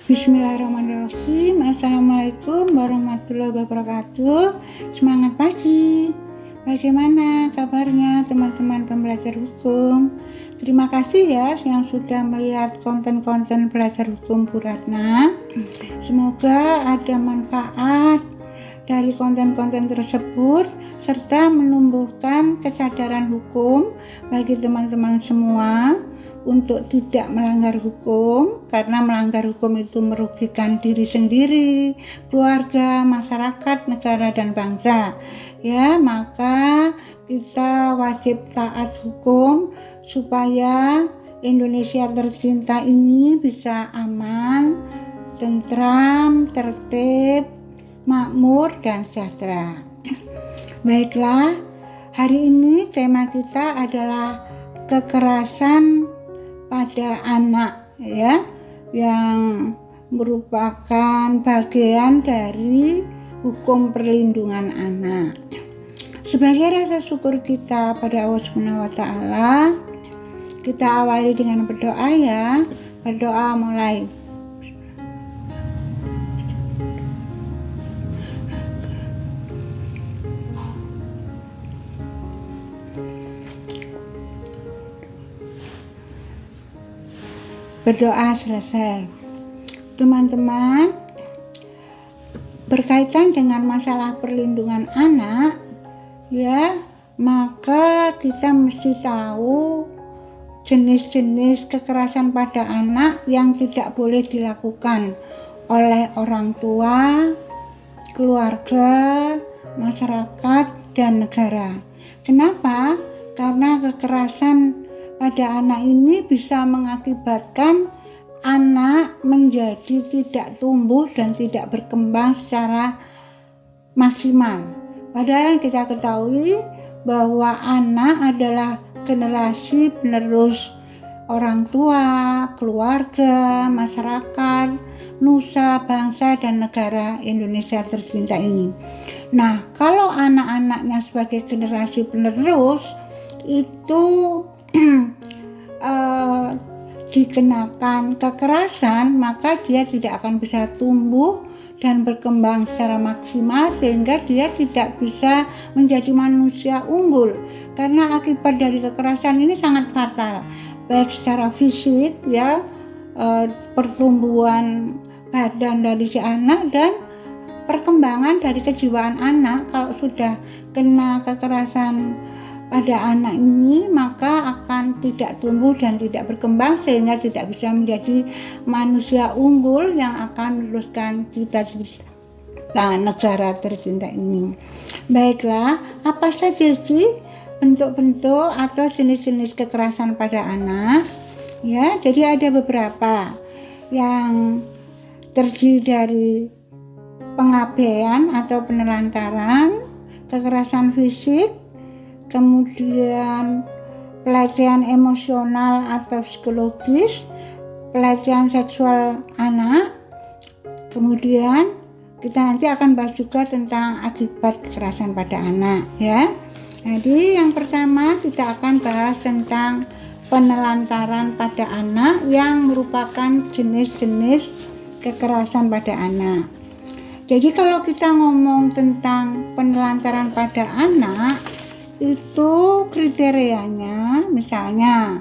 Bismillahirrahmanirrahim. Assalamualaikum warahmatullahi wabarakatuh. Semangat pagi. Bagaimana kabarnya teman-teman pembelajar hukum? Terima kasih ya yang sudah melihat konten-konten belajar hukum Bu Ratna. Semoga ada manfaat dari konten-konten tersebut serta menumbuhkan kesadaran hukum bagi teman-teman semua untuk tidak melanggar hukum, karena melanggar hukum itu merugikan diri sendiri, keluarga, masyarakat, negara, dan bangsa. Ya, maka kita wajib taat hukum supaya Indonesia tercinta ini bisa aman, tentram, tertib, makmur, dan sejahtera. Baiklah, hari ini tema kita adalah kekerasan pada anak, ya, yang merupakan bagian dari hukum perlindungan anak. Sebagai rasa syukur kita pada Allah Subhanahu wa taala, kita awali dengan berdoa ya. Berdoa mulai. Berdoa selesai. Teman-teman, berkaitan dengan masalah perlindungan anak, ya, maka kita mesti tahu jenis-jenis kekerasan pada anak yang tidak boleh dilakukan oleh orang tua, keluarga, masyarakat, dan negara. Kenapa? Karena kekerasan pada anak ini bisa mengakibatkan anak menjadi tidak tumbuh dan tidak berkembang secara maksimal. Padahal kita ketahui bahwa anak adalah generasi penerus orang tua, keluarga, masyarakat, nusa, bangsa, dan negara Indonesia tercinta ini. Nah, kalau anak-anaknya sebagai generasi penerus itu dikenakan kekerasan, maka dia tidak akan bisa tumbuh dan berkembang secara maksimal, sehingga dia tidak bisa menjadi manusia unggul. Karena akibat dari kekerasan ini sangat fatal, baik secara fisik, ya, pertumbuhan badan dari si anak dan perkembangan dari kejiwaan anak. Kalau sudah kena kekerasan pada anak ini, maka akan tidak tumbuh dan tidak berkembang, sehingga tidak bisa menjadi manusia unggul yang akan meneruskan cita-cita negara tercinta ini. Baiklah, apa saja sih bentuk-bentuk atau jenis-jenis kekerasan pada anak? Ya, jadi ada beberapa yang terdiri dari pengabaian atau penelantaran, kekerasan fisik, kemudian pelecehan emosional atau psikologis, pelecehan seksual anak, kemudian kita nanti akan bahas juga tentang akibat kekerasan pada anak, ya. Jadi yang pertama kita akan bahas tentang penelantaran pada anak yang merupakan jenis-jenis kekerasan pada anak. Jadi kalau kita ngomong tentang penelantaran pada anak, itu kriterianya misalnya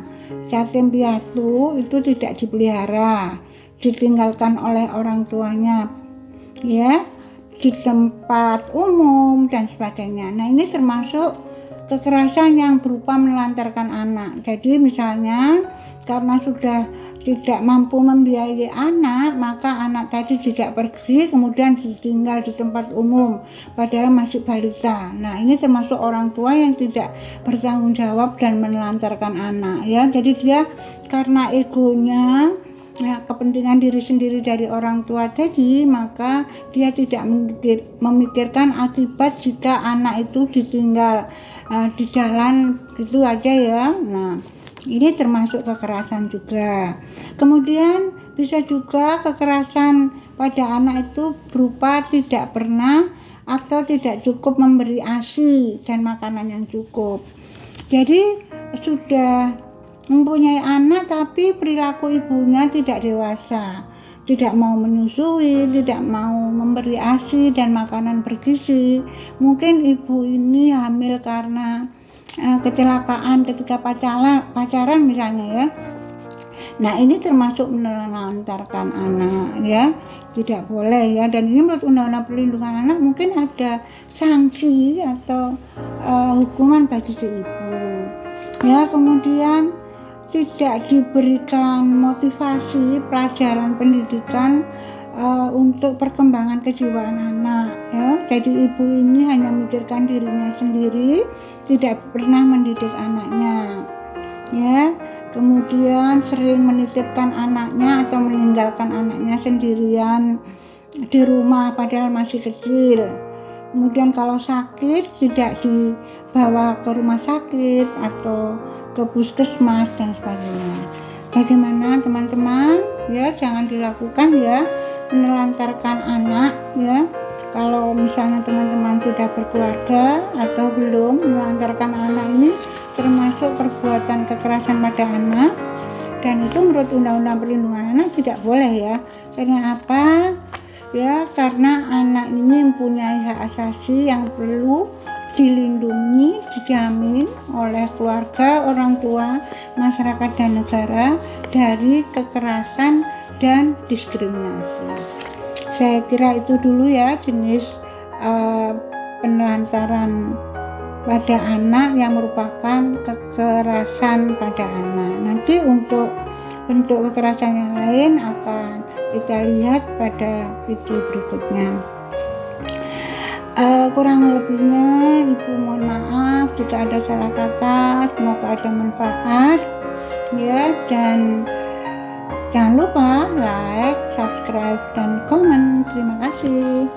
yatim piatu itu tidak dipelihara, ditinggalkan oleh orang tuanya, ya, di tempat umum dan sebagainya. Nah, ini termasuk kekerasan yang berupa menelantarkan anak. Jadi misalnya karena sudah tidak mampu membiayai anak, maka anak tadi tidak pergi, kemudian ditinggal di tempat umum padahal masih balita. Nah, ini termasuk orang tua yang tidak bertanggung jawab dan menelantarkan anak, ya. Jadi dia karena egonya, ya, kepentingan diri sendiri dari orang tua tadi, maka dia tidak memikirkan akibat jika anak itu ditinggal di jalan gitu aja, ya. Nah, ini termasuk kekerasan juga. Kemudian bisa juga kekerasan pada anak itu berupa tidak pernah atau tidak cukup memberi ASI dan makanan yang cukup. Jadi sudah mempunyai anak tapi perilaku ibunya tidak dewasa. tidak mau menyusui, tidak mau memberi ASI dan makanan bergizi. Mungkin ibu ini hamil karena kecelakaan ketika pacaran misalnya ya. Nah, ini termasuk menelantarkan anak ya, tidak boleh ya. Dan ini menurut Undang-Undang Perlindungan Anak mungkin ada sanksi atau hukuman bagi si ibu ya. Kemudian tidak diberikan motivasi pelajaran pendidikan untuk perkembangan kejiwaan anak ya. Jadi ibu ini hanya memikirkan dirinya sendiri, tidak pernah mendidik anaknya ya. Kemudian sering menitipkan anaknya atau meninggalkan anaknya sendirian di rumah padahal masih kecil. Kemudian kalau sakit tidak dibawa ke rumah sakit atau ke puskesmas dan sebagainya. Bagaimana teman-teman ya, jangan dilakukan ya menelantarkan anak ya. Kalau misalnya teman-teman sudah berkeluarga atau belum, menelantarkan anak ini termasuk perbuatan kekerasan pada anak, dan itu menurut Undang-Undang Perlindungan Anak tidak boleh ya. Karena apa? Ya, karena anak ini mempunyai hak asasi yang perlu dilindungi, dijamin oleh keluarga, orang tua, masyarakat dan negara dari kekerasan dan diskriminasi. Saya kira itu dulu ya jenis penelantaran pada anak yang merupakan kekerasan pada anak. Nanti untuk bentuk kekerasan yang lain akan kita lihat pada video berikutnya. Kurang lebihnya ibu mohon maaf jika ada salah kata. Semoga ada manfaat ya, dan jangan lupa like, subscribe, dan komen. Terima kasih.